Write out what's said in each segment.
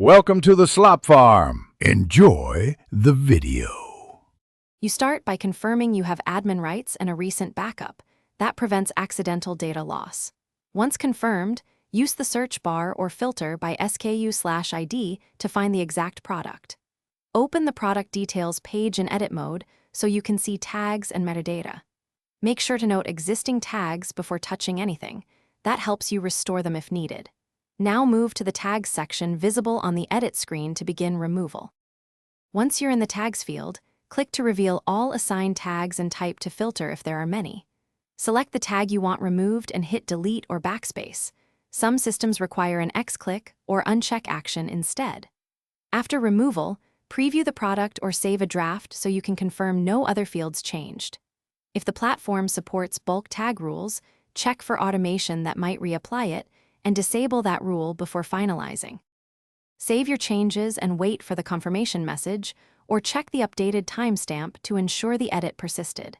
Welcome to the Slop Farm. Enjoy the video. You start by confirming you have admin rights and a recent backup. That prevents accidental data loss. Once confirmed, use the search bar or filter by SKU/ID to find the exact product. Open the product details page in edit mode so you can see tags and metadata. Make sure to note existing tags before touching anything. That helps you restore them if needed. Now move to the tags section visible on the edit screen to begin removal. Once you're in the tags field, click to reveal all assigned tags and type to filter if there are many. Select the tag you want removed and hit delete or backspace. Some systems require an X-click or uncheck action instead. After removal, preview the product or save a draft so you can confirm no other fields changed. If the platform supports bulk tag rules, check for automation that might reapply it, and disable that rule before finalizing. Save your changes and wait for the confirmation message, or check the updated timestamp to ensure the edit persisted.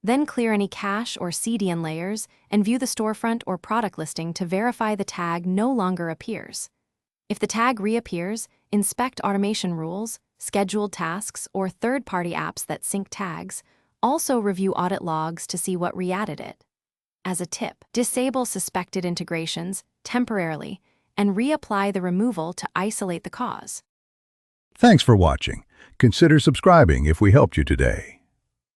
Then clear any cache or CDN layers and view the storefront or product listing to verify the tag no longer appears. If the tag reappears, inspect automation rules, scheduled tasks, or third-party apps that sync tags. Also review audit logs to see what re-added it. As a tip, disable suspected integrations temporarily and reapply the removal to isolate the cause. Thanks for watching. Consider subscribing if we helped you today.